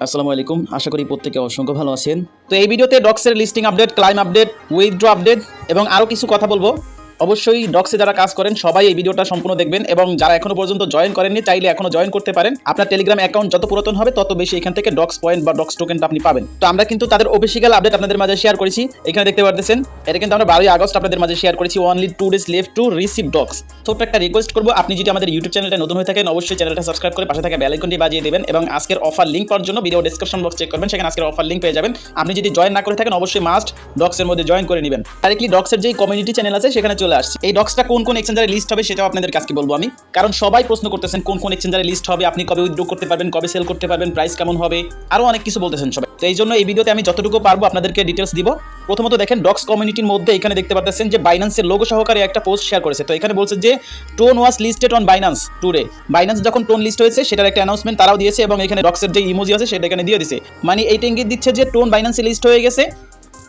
আসসালামু আলাইকুম, আশা করি প্রত্যেকে অসংখ্য ভালো আছেন। তো এই ভিডিওতে ডক্সের listing update, claim update, withdraw update এবং আরও কিছু কথা বলবো। অবশ্যই ডক্সে যারা কাজ করেন সবাই এই ভিডিওটা সম্পূর্ণ দেখবেন এবং যারা এখনো পর্যন্ত জয়েন করেননি চাইলে এখনো জয়েন করতে পারেন। আপনার টেলিগ্রাম অ্যাকাউন্ট যত পুরাতন হবে তত বেশি এখান থেকে ডক্স পয়েন্ট বা ডক্স টোকেনটা আপনি পাবেন। তো আমরা কিন্তু তাদের অফিসিয়াল আপডেট আপনাদের মাঝে শেয়ার করেছি, এখানে দেখতে পারতেছেন। এটা কিন্তু আমরা 12 আগস্ট আপনাদের মাঝে শেয়ার করেছি। Only 2 days left to receive docs. ছোট্ট একটা রিকোয়েস্ট করবো, আপনি যদি আমাদের ইউটিউব চ্যানেলটা নতুন হয়ে থাকেন অবশ্যই চ্যানেলটা সাবস্ক্রাইব করে পাশে থাকা বেল আইকনটি বাজিয়ে দেবেন এবং আজকের অফার লিঙ্ক পাওয়ার জন্য ভিডিও ডেসক্রিপশন বক্স চেক করবেন, সেখানে আজকের অফার লিঙ্ক পেয়ে যাবেন। আপনি যদি জয়েন না করে থাকেন অবশ্যই মাস্ট ডক্সের মধ্যে জয়েন করে নেবেন। ডাইরেক্টলি ডক্সের যেই কমিউনিটি চ্যানেল আছে সেখানে চলে আসছে। এই ডক্সটা কোন কোন এক্সচেঞ্জারে লিস্ট হবে সেটাও আপনাদের কাছে বলবো আমি, কারণ সবাই প্রশ্ন করতেছেন কোন কোন এক্সচেঞ্জারে লিস্ট হবে, আপনি কবে উইথড্র করতে পারবেন, কবে সেল করতে পারবেন, প্রাইস কেমন হবে, আরো অনেক কিছু বলতেছেন সবাই। তো এই জন্য এই ভিডিওতে আমি যতটুকু পারবো আপনাদেরকে ডিটেলস দিব। প্রথমত দেখেন ডক্স কমিউনিটির মধ্যে এখানে দেখতে পাচ্ছেন যে বাইন্যান্সের লোগো সহকারে একটা পোস্ট শেয়ার করেছে। তো এখানে বলছে যে tone was listed on Binance today. Binance যখন টোন লিস্ট হয়েছে সেটার একটা অ্যানাউন্সমেন্ট তারাও দিয়েছে এবং এখানে ডক্সের যে ইমোজি আছে সেটা এখানে দিয়ে দিয়েছে। মানে এইটা ইঙ্গিত দিচ্ছে যে টোন বাইন্যান্সে লিস্ট হয়ে গেছে,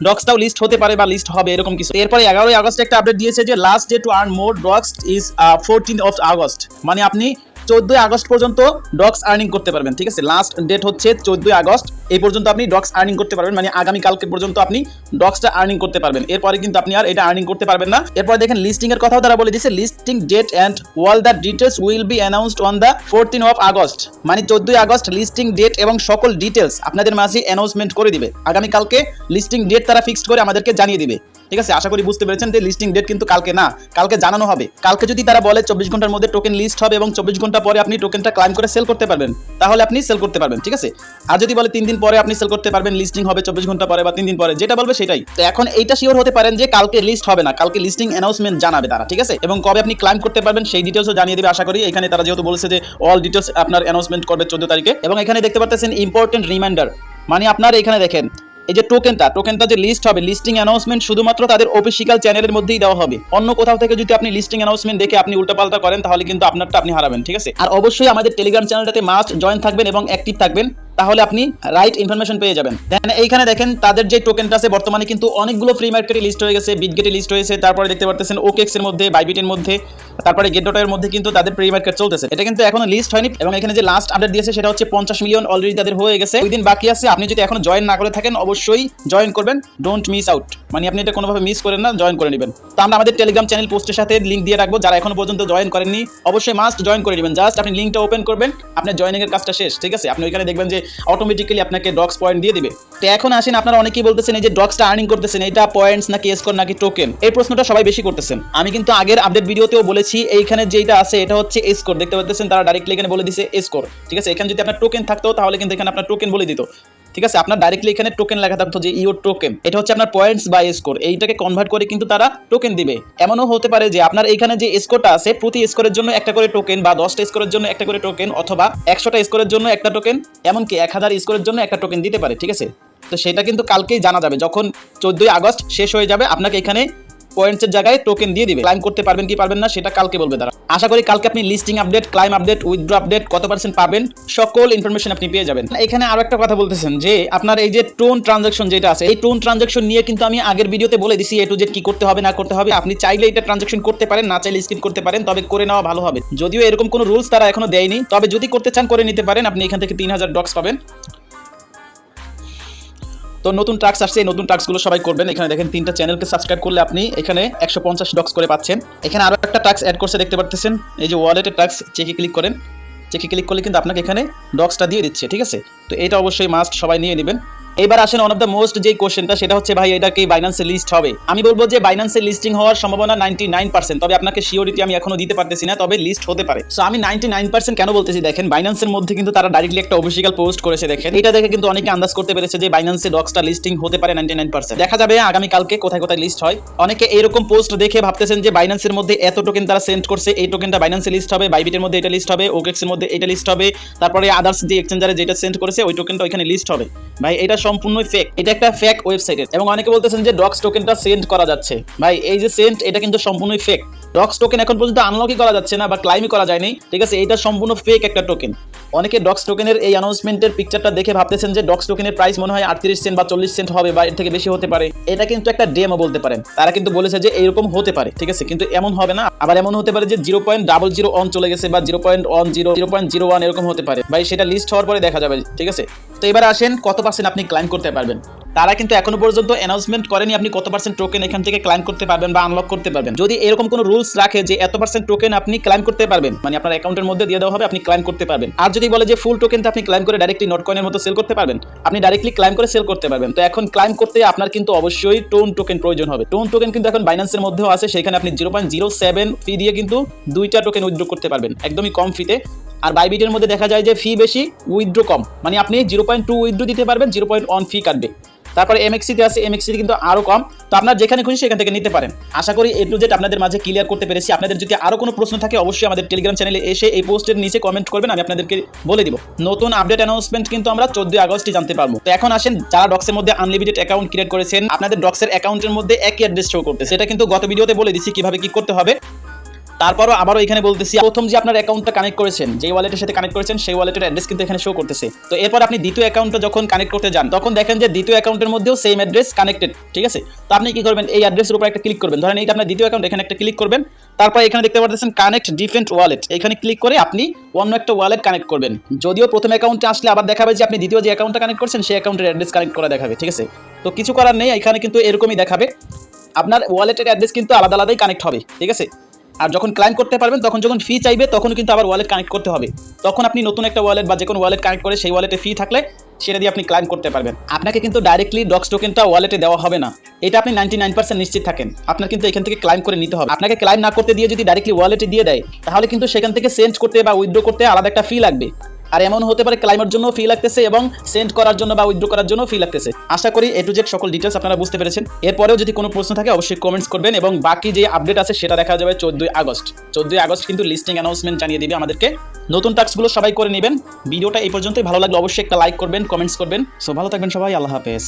ডক্সটাও লিস্ট হতে পারে বা লিস্ট হবে এরকম কিছু। এরপরে 11 আগস্ট একটা আপডেট দিয়েছে যে last day to earn more docs is 14 August. মানে আপনি 14 আগস্ট পর্যন্ত ডক্স আর্নিং করতে পারবেন, ঠিক আছে। লাস্ট ডেট হচ্ছে 14 আগস্ট, এই পর্যন্ত আপনি ডক্স আর্নিং করতে পারবেন, মানে আগামী কালকে পর্যন্ত আপনি ডক্সটা আর্নিং করতে পারবেন। এরপরে কিন্তু আপনি আর এটা আর্নিং করতে পারবেন না। এরপরে দেখেন লিস্টিং এর কথাও তারা বলে দিয়েছে, listing date and all the details will be announced on the 14 August. মানে 14 আগস্ট লিস্টিং ডেট এবং সকল ডিটেলস আপনাদের মাঝে অ্যানাউন্সমেন্ট করে দিবে। আগামী কালকে লিস্টিং ডেট তারা ফিক্সড করে আমাদেরকে জানিয়ে দিবে, ঠিক আছে। আশা করি বুঝতে পেরেছেন যে লিস্টিং ডেট কিন্তু কালকে না, কালকে জানানো হবে। কালকে যদি তারা বলে 24 ঘন্টার মধ্যে টোকেন লিস্ট হবে এবং 24 ঘন্টা পরে আপনি টোকেনটা ক্লাইম করে সেল করতে পারবেন, তাহলে আপনি সেল করতে পারবেন, ঠিক আছে। আর যদি বলে 3 দিন পরে আপনি সেল করতে পারবেন, লিস্টিং হবে 24 ঘন্টা পরে বা 3 দিন পরে, যেটা বলবে সেটাই। তো এখন এইটা শিওর হতে পারেন যে কালকে লিস্ট হবে না, কালকে লিস্টিং অ্যানাউন্সমেন্ট জানাবে তারা, ঠিক আছে। এবং কবে আপনি ক্লাইম করতে পারবেন সেই ডিটেলসও জানিয়ে দেবে আশা করি। এখানে তারা যেহেতু বলেছে যে অল ডিটেলস আপনার অ্যানাউন্সমেন্ট করবে 14 তারিখে। এবং এখানে দেখতে পাচ্ছেন ইম্পর্টেন্ট রিমাইন্ডার, মানে আপনার এখানে দেখেন এই যে টোকেনটা যে লিস্ট হবে, লিস্টিং অ্যানাউন্সমেন্ট শুধুমাত্র তাদের অফিসিয়াল চ্যানেলের মধ্যেই দেওয়া হবে। অন্য কোথাও থেকে যদি আপনি লিস্টিং অ্যানাউন্সমেন্ট দেখে আপনি উল্টাপাল্টা করেন তাহলে কিন্তু আপনারটা আপনি হারাবেন, ঠিক আছে। আর অবশ্যই আমাদের টেলিগ্রাম চ্যানেলটাতে মাস্ট জয়েন থাকবেন এবং অ্যাক্টিভ থাকবেন, তাহলে আপনি রাইট ইনফরমেশন পেয়ে যাবেন। দেন এইখানে দেখেন তাদের যে টোকেনটা আছে বর্তমানে কিন্তু অনেকগুলো ফ্রি মার্কেটে লিস্ট হয়ে গেছে, বিটগেটে লিস্ট হয়েছে, তারপরে দেখতে পাচ্ছেন ওকেক্স এর মধ্যে, বাইবিটের মধ্যে, তারপরে গেটডটের মধ্যে কিন্তু তাদের ফ্রি মার্কেট চলতেছে। এটা কিন্তু এখনো লিস্ট হয়নি এবং এখানে যে লাস্ট আপডেট দিয়েছে সেটা হচ্ছে 50 মিলিয়ন অলরেডি তাদের হয়ে গেছে, 2 দিন বাকি আছে। আপনি যদি এখনো জয়েন না করে থাকেন অবশ্যই জয়েন করবেন, ডোন্ট মিস আউট। মানে আপনি এটা কোনোভাবে মিস করেন না, জয়েন করে নেবেন। তো আমরা আমাদের টেলিগ্রাম চ্যানেল পোস্টের সাথে লিঙ্ক দিয়ে রাখবো, যারা এখনো পর্যন্ত জয়েন করেননি অবশ্যই মাস্ট জয়েন করে নেবেন। জাস্ট আপনি লিঙ্কটা ওপেন করবেন, আপনার জয়েনিং এর কাজটা শেষ, ঠিক আছে। আপনি ওইখানে দেখবেন যে অটোমেটিক্যালি আপনাকে ডক্স পয়েন্ট দিয়ে দিবে। তো এখন আসেন, আপনারা অনেকেই বলতেছেন এই যে ডক্সটা আর্নিং করতেছেন এটা পয়েন্টস নাকি স্কোর নাকি টোকেন, এই প্রশ্নটা সবাই বেশি করতেছেন। আমি কিন্তু আগের আপডেট ভিডিওতেও বলেছি এইখানে যেটা আছে এটা হচ্ছে স্কোর, দেখতে পাচ্ছেন তারা ডাইরেক্টলি এখানে বলে দিছে স্কোর, ঠিক আছে। এখানে যদি আপনার টোকেন থাকতো তাহলে কিন্তু এখানে আপনার টোকেন বলে দিত, ঠিক আছে। আপনার ডাইরেক্টলি এখানে টোকেন লেখা থাকতো যে ইওর টোকেন, এটা হচ্ছে আপনার পয়েন্টস বা স্কোর, এইটাকে কনভার্ট করে কিন্তু তারা টোকেন দিবে। এমনও হতে পারে যে আপনার এইখানে যে স্কোরটা আছে প্রতি স্কোরের জন্য একটা করে টোকেন, বা 10টা স্কোরের জন্য একটা করে টোকেন, অথবা 100টা স্কোরের জন্য একটা টোকেন, এমনকি 1000 স্কোরের জন্য একটা টোকেন দিতে পারে, ঠিক আছে। তো সেটা কিন্তু কালকেই জানা যাবে, যখন 14 আগস্ট শেষ হয়ে যাবে আপনাকে এখানে পয়েন্টসের জায়গায় টোকেন দিয়ে দিবে। ক্লাইম করতে পারবেন কি পারবেন না সেটা কালকে বলবে তারা। আশা করি কালকে আপনি listing update, claim update, withdraw update, কত পার্সেন্ট পাবেন সকল ইনফরমেশন আপনি পেয়ে যাবেন। এখানে আরো একটা কথা বলতেছেন যে আপনার এই যে টোন ট্রানজাকশন যেটা আছে, এই টোন ট্রানজাকশন নিয়ে কিন্তু আমি আগের ভিডিওতে বলে দিছি এ টু জেড কি করতে হবে না করতে হবে। আপনি চাইলে এটা ট্রানজাকশন করতে পারেন, না চাইলে স্কিপ করতে পারেন, তবে করে নেওয়া ভালো হবে। যদিও এরকম কোনো রুলস তারা এখনো দেয়নি, তবে যদি করতে চান করে নিতে পারেন। আপনি এখান থেকে 3000 ডক্স পাবেন। তো নতুন টাস্ক আসছে, এই নতুন টাস্কগুলো সবাই করবেন। এখানে দেখেন 3টা চ্যানেলকে সাবস্ক্রাইব করলে আপনি এখানে 150 ডক্স করে পাচ্ছেন। এখানে আরো একটা টাস্ক অ্যাড করছে দেখতে পাচ্ছেন, এই যে ওয়ালেটের টাস্ক, চেকে ক্লিক করেন। চেকে ক্লিক করলে কিন্তু আপনাকে এখানে ডক্সটা দিয়ে দিচ্ছে, ঠিক আছে। তো এটা অবশ্যই মাস্ট সবাই নিয়ে নেবেন। এবার আসেন ওয়ান অফ দ্য মোস্ট যে কোশ্চেনটা, সেটা হচ্ছে ভাই এটা কি বাইন্যান্সে লিস্ট হবে? আমি বলবো যে বাইন্যান্সে লিস্টিং হওয়ার সম্ভাবনা 99%, তবে আপনাকে শিওরিটি আমি এখনো দিতে পারতেছি না, তবে লিস্ট হতে পারে। সো আমি 99% কেন বলতেছি, দেখেন বাইন্যান্সের মধ্যে কিন্তু তারা ডাইরেক্টলি একটা অফিসিয়াল পোস্ট করেছে। দেখেন এটা দেখে কিন্তু অনেকে আন্দাজ করতে পেরেছে যে বাইন্যান্সে ডক্সটা লিস্টিং হতে পারে 99%। দেখা যাবে আগামী কালকে কোথায় কোথায় লিস্ট হয়। অনেকে এইরকম পোস্ট দেখে ভাবতেছেন যে বাইন্যান্সের মধ্যে এত টোকেন তারা সেন্ড করছে, এই টোকেনটা বাইন্যান্সে লিস্ট হবে, বাইবিটের মধ্যে এটা লিস্ট হবে, ওকেক্স এর মধ্যে এটা লিস্ট হবে, তারপরে আদার্স যে এক্সচেঞ্জারে যেটা সেন্ড করেছে ওই টোকেনটা ওইখানে লিস্ট হবে। ভাই এটা সম্পূর্ণই ফেক, এটা একটা ফেক ওয়েবসাইটের। এবং অনেকে বলতেছেন যে ডক্স টোকেনটা সেন্ড করা যাচ্ছে, ভাই এই যে সেন্ড এটা কিন্তু সম্পূর্ণই ফেক। ডক্স টোকেন এখন পর্যন্ত আনলকই করা যাচ্ছে না বা ক্লাইমই করা যায়নি, ঠিক আছে। এটা সম্পূর্ণ ফেক একটা টোকেন। অনেকে ডক্স টোকেনের এই অ্যানাউন্সমেন্টের পিকচারটা দেখে ভাবতেছেন যে ডক্স টোকেনের প্রাইস মনে হয় 38 সেন্ট বা 40 সেন্ট হবে বা এর থেকে বেশি হতে পারে। এটা কিন্তু একটা ডেমো বলতে পারেন, তারা কিন্তু বলেছে যে এইরকম হতে পারে, ঠিক আছে, কিন্তু এমন হবে না। আবার এমন হতে পারে যে 0.001 চলে গেছে বা 0.10 0.01 এরকম হতে পারে। ভাই সেটা লিস্ট হওয়ার পরে দেখা যাবে, ঠিক আছে। তো এবার আসেন কত পার্সেন্ট আপনি ক্লাইম করতে পারবেন। তারা কিন্তু এখনো পর্যন্ত অ্যানাউন্সমেন্ট করেনি আপনি কত পার্সেন্ট টোকেন এখান থেকে ক্লাইম করতে পারবেন বা আনলক করতে পারবেন। যদি এরকম কোনো রুলস রাখে যে এত পার্সেন্ট টোকেন আপনি ক্লাইম করতে পারবেন, মানে আপনার অ্যাকাউন্টের মধ্যে দিয়ে দেওয়া হবে, আপনি ক্লাইম করতে পারবেন। আর যদি বলে যে ফুল টোকেনটা আপনি ক্লাইম করে ডাইরেক্টলি নোট কয়েনের মতো সেল করতে পারবেন, আপনি ডাইরেক্টলি ক্লাইম করে সেল করতে পারবেন। তো এখন ক্লাইম করতে আপনার কিন্তু অবশ্যই টোন টোকেন প্রয়োজন হবে। টোন টোকেন কিন্তু এখন বাইন্যান্সের মধ্যেও আছে, সেখানে আপনি 0.07 ফি দিয়ে কিন্তু 2টা টোকেন উইথড্র করতে পারবেন একদমই কম ফিতে। আর বাইবিটের মধ্যে দেখা যায় যে ফি বেশি, উইথড্র কম, মানে আপনি 0.2 উইথড্র দিতে পারবেন, 0.1 ফি কাটবে। তারপরে এমএক্সিতে আছে, এমএক্সিতে কিন্তু আরও কম। তো আপনার যেখানে খুশি সেখান থেকে নিতে পারেন। আশা করি A to Z আপনাদের মাঝে ক্লিয়ার করতে পেরেছি। আপনাদের যদি আরও কোনো প্রশ্ন থাকে অবশ্যই আমাদের টেলিগ্রাম চ্যানেলে এসে এই পোস্টের নিচে কমেন্ট করবেন, আমি আপনাদেরকে বলে দিব। নতুন আপডেট অ্যানাউন্সমেন্ট কিন্তু আমরা 14 আগস্টই জানতে পারবো। তো এখন আসেন, যারা ডক্সের মধ্যে আনলিমিটেড অ্যাকাউন্ট ক্রিয়েট করেছেন, আপনাদের ডক্সের অ্যাকাউন্টের মধ্যে একই অ্যাড্রেস শো করতেছে। এটা কিন্তু গত ভিডিওতে বলে দিচ্ছি কিভাবে কি করতে হবে। তারপরও আবারও এখানে বলতেছি, প্রথম যে আপনার অ্যাকাউন্টটা কানেক্ট করেছেন, যে ওয়ালেটের সাথে কানেক্ট করেছেন, সেই ওয়ালেটের অ্যাড্রেস কিন্তু এখানে শো করতেছে। তো এরপর আপনি দ্বিতীয় অ্যাকাউন্টটা যখন কানেক্ট করতে যান, তখন দেখেন যে দ্বিতীয় অ্যাকাউন্টের মধ্যেও সেম অ্যাড্রেস কানেক্টেড, ঠিক আছে। তো আপনি কি করবেন, এই অ্যাড্রেসের উপর একটা ক্লিক করবেন। ধরেন এইটা আপনার দ্বিতীয় অ্যাকাউন্ট, এখানে একটা ক্লিক করবেন। তারপর এখানে দেখতে পাচ্ছেন কানেক্ট ডিফারেন্ট ওয়ালেট, এখানে ক্লিক করে আপনি অন্য একটা ওয়ালেট কানেক্ট করবেন। যদিও প্রথম অ্যাকাউন্টে আসলে আবার দেখাবে যে আপনি দ্বিতীয় যে অ্যাকাউন্টটা কানেক্ট করছেন সেই অ্যাকাউন্টের অ্যাড্রেস কানেক্ট করা দেখাবে, ঠিক আছে। তো কিছু করার নেই, এখানে কিন্তু এরকমই দেখাবে, আপনার ওয়ালেটের অ্যাড্রেস কিন্তু আলাদা আলাদাই কানেক্ট হবে, ঠিক আছে। আর যখন ক্লাইম করতে পারবেন, তখন যখন ফি চাইবে তখন কিন্তু আবার ওয়ালেট কানেক্ট করতে হবে। তখন আপনি নতুন একটা ওয়ালেট বা যে কোনো ওয়ালেট কানেক্ট করে সেই ওয়ালেটে ফি থাকলে সেটা দিয়ে আপনি ক্লাইম করতে পারবেন। আপনাকে কিন্তু ডাইরেক্টলি ডক্স টোকেনটা ওয়ালেটে দেওয়া হবে না, এটা আপনি 99% নিশ্চিত থাকেন। আপনার কিন্তু এখান থেকে ক্লাইম করে নিতে হবে। আপনাকে ক্লাইম না করতে দিয়ে যদি ডাইরেক্টলি ওয়ালেটে দিয়ে দেয়, তাহলে কিন্তু সেখান থেকে সেন্ড করতে বা উইথড্র করতে আলাদা একটা ফি লাগবে। আর এমন হতে পারে ক্লাইমের জন্য ফি লাগতেছে এবং সেন্ড করার জন্য বা উইথড্র করার জন্য ফি লাগতেছে। আশা করি A to Z সকল ডিটেলস আপনারা বুঝতে পেরেছেন। এরপরেও যদি কোনো প্রশ্ন থাকে অবশ্যই কমেন্টস করবেন এবং বাকি যে আপডেট আছে সেটা দেখা যাবে 14 আগস্ট। 14 আগস্ট কিন্তু লিস্টিং অ্যানাউন্সমেন্ট জানিয়ে দিবে আমাদেরকে। নতুন টাস্কগুলো সবাই করে নেবেন। ভিডিওটা এই পর্যন্তই। ভালো লাগলে অবশ্যই একটা লাইক করবেন, কমেন্টস করবেন। সো ভালো থাকবেন সবাই, আল্লাহ হাফেজ।